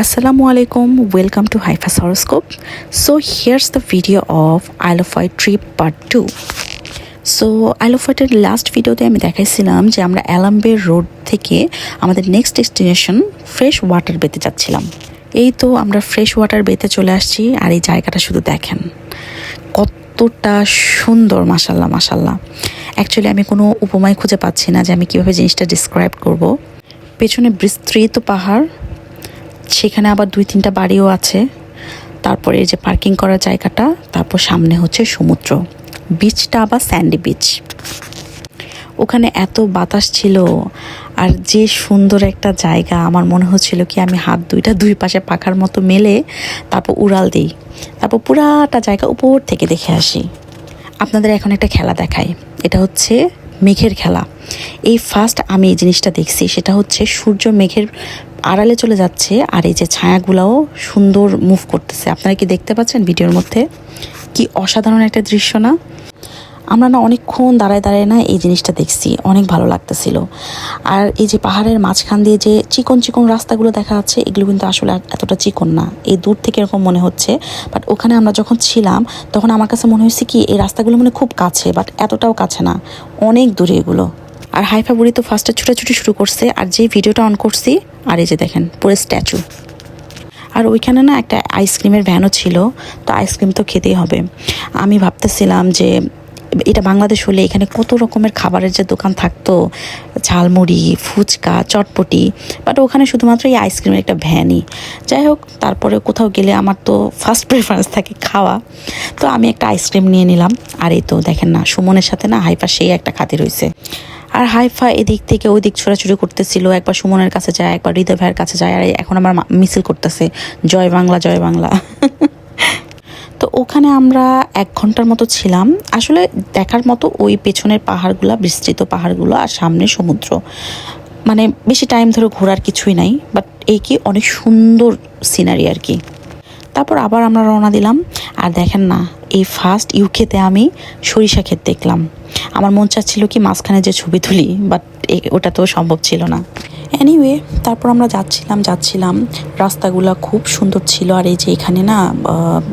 Assalamu alaikum, welcome to Haifa's Horoscope. So here's the video of Isle of Wight trip part 2. So আইল of ওয়াইটের last ভিডিওতে আমি দেখাইছিলাম যে আমরা অ্যালাম্বে road থেকে আমাদের নেক্সট ডেস্টিনেশন ফ্রেশ ওয়াটার বেতে যাচ্ছিলাম। এই তো আমরা ফ্রেশ ওয়াটার বেতে চলে আসছি, আর এই জায়গাটা শুধু দেখেন কতটা সুন্দর। মাশাল্লাহ মাশাল্লাহ। অ্যাকচুয়ালি আমি কোনো উপমায় খুঁজে পাচ্ছি না যে আমি কীভাবে জিনিসটা ডিসক্রাইব করব। পেছনে বিস্তৃত পাহাড়, সেখানে আবার 2-3টা বাড়িও আছে, তারপরে এই যে পার্কিং করার জায়গাটা, তারপর সামনে হচ্ছে সমুদ্র, বিচটা আবার স্যান্ডি বিচ। ওখানে এত বাতাস ছিল আর যে সুন্দর একটা জায়গা, আমার মনে হচ্ছিল কি আমি হাত দুই পাশে পাখার মতো মেলে তারপর উড়াল দিই, তারপর পুরাটা জায়গা উপর থেকে দেখে আসি। আপনাদের এখন একটা খেলা দেখাই, এটা হচ্ছে মেঘের খেলা। এই ফার্স্ট আমি এই জিনিসটা দেখছি, সেটা হচ্ছে সূর্য মেঘের আড়ালে চলে যাচ্ছে আর এই যে ছায়াগুলাও সুন্দর মুভ করতেছে। আপনারা কি দেখতে পাচ্ছেন ভিডিওর মধ্যে? কি অসাধারণ একটা দৃশ্য না? আমরা না অনেকক্ষণ দাঁড়ায় না এই জিনিসটা দেখছি, অনেক ভালো লাগতেছিল। আর এই যে পাহাড়ের মাঝখান দিয়ে যে চিকন চিকন রাস্তাগুলো দেখা যাচ্ছে, এগুলো কিন্তু আসলে এতটা চিকন না, এই দূর থেকে এরকম মনে হচ্ছে। বাট ওখানে আমরা যখন ছিলাম তখন আমার কাছে মনে হয়েছে কি এই রাস্তাগুলো মানে খুব কাছে, বাট এতটাও কাছে না, অনেক দূরে এগুলো। আর হাইফা বুড়ি তো ফার্স্টে ছুটাছুটি শুরু করছে, আর যে ভিডিওটা অন করছি আর এই যে দেখেন পুরো স্ট্যাচু। আর ওইখানে না একটা আইসক্রিমের ভ্যানও ছিল, তো আইসক্রিম তো খেতেই হবে। আমি ভাবতেছিলাম যে এটা বাংলাদেশ হলে এখানে কত রকমের খাবারের যে দোকান থাকতো, ঝালমুড়ি, ফুচকা, চটপটি, বাট ওখানে শুধুমাত্র এই আইসক্রিমের একটা ভ্যানই। যাই হোক, তারপরে কোথাও গেলে আমার তো ফার্স্ট প্রেফারেন্স থাকে খাওয়া, তো আমি একটা আইসক্রিম নিয়ে নিলাম। আর এই তো দেখেন না, সুমনের সাথে না হাইফা সেই একটা খাতির হয়েছে। আর হাইফা এদিক থেকে ওই দিক ছোড়াছুড়ি করতেছিল, একবার সুমনের কাছে যায়, একবার হৃদয় ভাইয়ের কাছে যায়, আর এখন আমার মিছিল করতেছে জয় বাংলা জয় বাংলা। তো ওখানে আমরা 1 ঘন্টার মতো ছিলাম। আসলে দেখার মতো ওই পেছনের পাহাড়গুলো, বিস্তৃত পাহাড়গুলো, আর সামনে সমুদ্র, মানে বেশি টাইম ধরে ঘোরার কিছুই নাই, বাট এই কি অনেক সুন্দর সিনারি আর কি। তারপর আবার আমরা রওনা দিলাম। আর দেখেন না, এই ফার্স্ট ইউকেতে আমি সরিষা ক্ষেত দেখলাম। আমার মন চাচ্ছিল কি মাঝখানে যে ছবি তুলি, বাট ওটা তো সম্ভব ছিল না। এনিওয়ে, তারপর আমরা যাচ্ছিলাম, রাস্তাগুলো খুব সুন্দর ছিল। আর এই যে এখানে না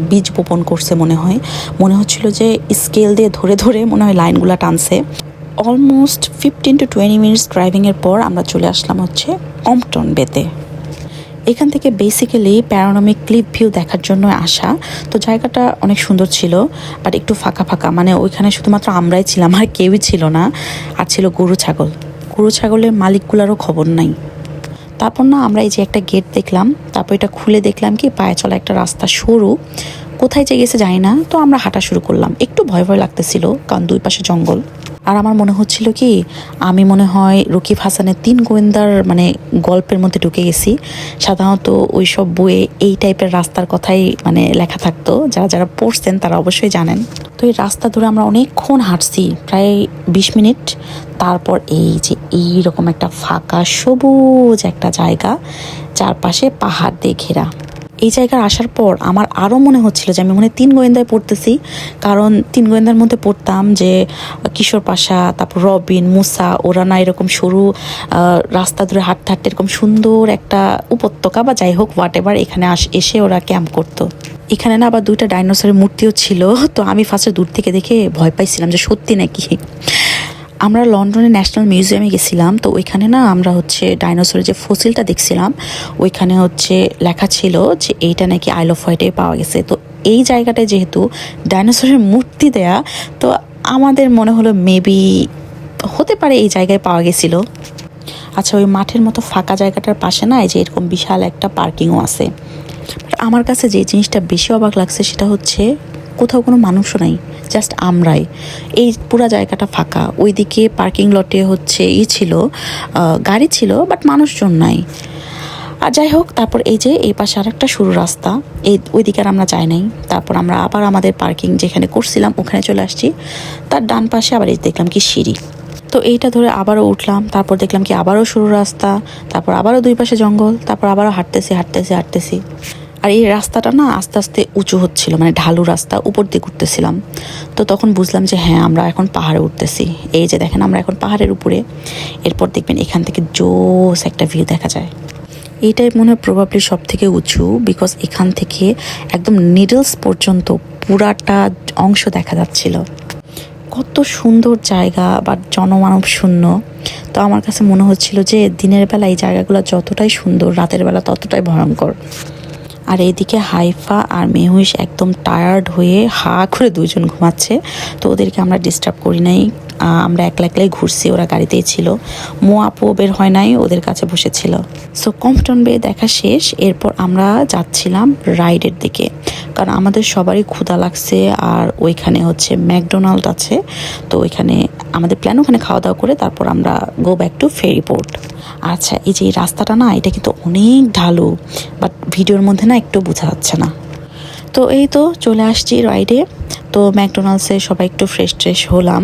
বীজ বপন করছে মনে হচ্ছিল যে স্কেল দিয়ে ধরে ধরে মনে হয় লাইনগুলো টানছে। অলমোস্ট 15 to 20 মিনিটস ড্রাইভিংয়ের পর আমরা চলে আসলাম হচ্ছে কম্পটন বেতে। এখান থেকে বেসিক্যালি প্যানোরামিক ক্লিপ ভিউ দেখার জন্য আসা। তো জায়গাটা অনেক সুন্দর ছিল, বাট একটু ফাঁকা ফাঁকা, মানে ওইখানে শুধুমাত্র আমরাই ছিলাম, আর কেউই ছিল না। আর ছিল গরু ছাগলের মালিকগুলোরও খবর নাই। তারপর না আমরা এই যে একটা গেট দেখলাম, তারপর এটা খুলে দেখলাম কি পায়ে চলা একটা রাস্তা, সরু, কোথায় যে গেছে জানি না। তো আমরা হাঁটা শুরু করলাম, একটু ভয় লাগতেছিল কারণ 2 পাশে জঙ্গল। আর আমার মনে হচ্ছিল কি আমি মনে হয় রকিব হাসানের 3 গোয়েন্দার মানে গল্পের মধ্যে ঢুকে গেছি। সাধারণত ওই সব বইয়ে এই টাইপের রাস্তার কথাই মানে লেখা থাকতো, যারা পড়ছেন তারা অবশ্যই জানেন। তো এই রাস্তা ধরে আমরা অনেকক্ষণ হাঁটছি, প্রায় 20 মিনিট। তারপর এই যে এইরকম একটা ফাঁকা সবুজ একটা জায়গা, চারপাশে পাহাড় দিয়ে ঘেরা। এই জায়গায় আসার পর আমার আরও মনে হচ্ছিল যে আমি 3 গোয়েন্দায় পড়তেছি, কারণ 3 গোয়েন্দার মধ্যে পড়তাম যে কিশোর পাশা, তারপর রবিন, মুসা, ওরা না এরকম সরু রাস্তা ধরে হাঁটতে হাঁটতে এরকম সুন্দর একটা উপত্যকা বা যাই হোক হোয়াট এভার এখানে এসে ওরা ক্যাম্প করতো। এখানে না আবার 2টা ডাইনোসরের মূর্তিও ছিল। তো আমি ফার্স্টে দূর থেকে দেখে ভয় পাইছিলাম যে সত্যি নাকি। আমরা লন্ডনের ন্যাশনাল মিউজিয়ামে গেছিলাম, তো ওইখানে না আমরা হচ্ছে ডাইনোসরের যে ফসিলটা দেখছিলাম, ওইখানে হচ্ছে লেখা ছিল যে এইটা নাকি আইল অফ হোয়াইটে পাওয়া গেছে। তো এই জায়গাটায় যেহেতু ডাইনোসরের মূর্তি দেয়া, তো আমাদের মনে হলো মেবি হতে পারে এই জায়গায় পাওয়া গেছিল। আচ্ছা, ওই মাঠের মতো ফাঁকা জায়গাটার পাশে না এই যে এরকম বিশাল একটা পার্কিংও আছে। আমার কাছে যে জিনিসটা বেশি অবাক লাগছে সেটা হচ্ছে কোথাও কোনো মানুষও নাই, জাস্ট আমরাই। এই পুরা জায়গাটা ফাঁকা, ওইদিকে পার্কিং লটে হচ্ছে ছিল গাড়ি ছিল, বাট মানুষজন নাই। আর যাই হোক, তারপর এই যে এই পাশে আর একটা সরু রাস্তা, ওইদিকে আর আমরা যাই নাই। তারপর আমরা আবার আমাদের পার্কিং যেখানে করছিলাম ওখানে চলে আসছি। তার ডান পাশে আবার এই দেখলাম কি সিঁড়ি, তো এইটা ধরে আবারও উঠলাম। তারপর দেখলাম কি আবারও সরু রাস্তা, তারপর আবারও 2 পাশে জঙ্গল, তারপর আবারও হাঁটতেছি। আর এই রাস্তাটা না আস্তে আস্তে উঁচু হচ্ছিল, মানে ঢালু রাস্তা, উপর দিয়ে উঠতেছিলাম। তো তখন বুঝলাম যে হ্যাঁ, আমরা এখন পাহাড়ে উঠতেছি। এই যে দেখেন আমরা এখন পাহাড়ের উপরে। এরপর দেখবেন এখান থেকে জোস একটা ভিউ দেখা যায়। এইটাই মনে হয় প্রবাবলি সব থেকে উঁচু, বিকজ এখান থেকে একদম নিডলস পর্যন্ত পুরাটা অংশ দেখা যাচ্ছিল। কত সুন্দর জায়গা, বাট জনমানব শূন্য। তো আমার কাছে মনে হচ্ছিল যে দিনের বেলা এই জায়গাগুলো যতটাই সুন্দর, রাতের বেলা ততটাই ভয়ঙ্কর। আর এদিকে হাইফা আর মেহুইশ একদম টায়ার্ড হয়ে হা করে দুজন ঘুমাচ্ছে। তো ওদেরকে আমরা ডিস্টার্ব করি নাই, আমরা একলা একলাই ঘুরছি, ওরা গাড়িতেই ছিল। মো আপু বের হয় নাই, ওদের কাছে বসেছিল। সো কম্পটন বে দেখা শেষ, এরপর আমরা যাচ্ছিলাম রাইডের দিকে, কারণ আমাদের সবারই ক্ষুধা লাগছে। আর ওইখানে হচ্ছে ম্যাকডোনাল্ড আছে, তো ওইখানে আমাদের প্ল্যান ওখানে খাওয়া দাওয়া করে তারপর আমরা go back to ferry port. আচ্ছা, এই যে এই রাস্তাটা না, এটা কিন্তু অনেক ঢালু, বাট ভিডিওর মধ্যে না একটু বোঝা যাচ্ছে না। তো এই তো চলে আসছি রাইডে। তো ম্যাকডোনাল্ডসে সবাই একটু ফ্রেশ হলাম,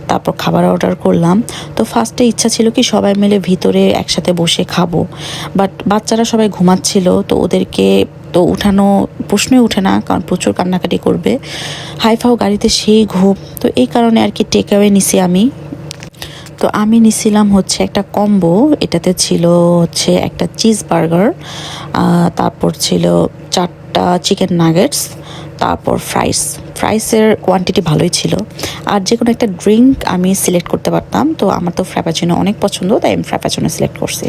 তারপর খাবার অর্ডার করলাম। তো ফার্স্টে ইচ্ছা ছিল কি সবাই মিলে ভিতরে একসাথে বসে খাবো, বাট বাচ্চারা সবাই ঘুমাচ্ছিল, তো ওদেরকে তো উঠানো প্রশ্নই ওঠে না, কারণ প্রচুর কান্নাকাটি করবে। হাইফাও গাড়িতে সেই ঘুম, তো এই কারণে আর কি টেক অ্যাওয়ে নিছি আমি। তো আমি নিছিলাম হচ্ছে একটা কম্বো, এটাতে ছিল হচ্ছে একটা চিজ বার্গার, তারপর ছিল 4টা চিকেন নাগেটস, তারপর ফ্রাইসের কোয়ান্টিটি ভালোই ছিল। আর যে কোনো একটা ড্রিঙ্ক আমি সিলেক্ট করতে পারতাম, তো আমার তো ফ্র্যাপাচিনো অনেক পছন্দ, তাই আমি ফ্র্যাপাচিনো সিলেক্ট করছি।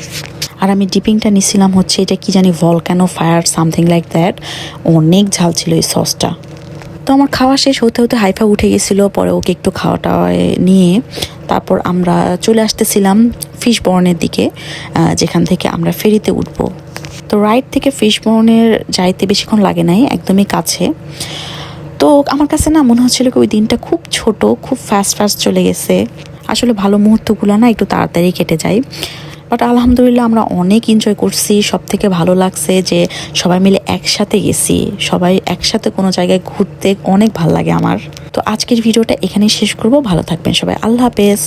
আর আমি ডিপিংটা নিছিলাম হচ্ছে এটা কি জানি volcano fire something like that, অনেক ঝাল ছিল এই সসটা। তো আমার খাওয়া শেষ হতে হতে হাইফা উঠে গেছিলো, পরে ওকে একটু খাওয়াটা নিয়ে তারপর আমরা চলে আসতেছিলাম ফিশবর্নের দিকে, যেখান থেকে আমরা ফেরিতে উঠবো। তো রাইড থেকে ফিশবর্নের যাইতে বেশিক্ষণ লাগে নাই, একদমই কাছে। তো আমার কাছে না মনে হচ্ছিল কি ওই দিনটা খুব ছোট, খুব ফাস্ট চলে গেছে। আসলে ভালো মুহূর্তগুলো না একটু তাড়াতাড়ি কেটে যায়, বাট আলহামদুলিল্লাহ আমরা অনেক এনজয় করছি। সব থেকে ভালো লাগছে যে সবাই মিলে একসাথে গেছি, সবাই একসাথে কোনো জায়গায় ঘুরতে অনেক ভালো লাগে আমার। তো আজকের ভিডিওটা এখানেই শেষ করব, ভালো থাকবেন সবাই, আল্লাহ হাফেজ।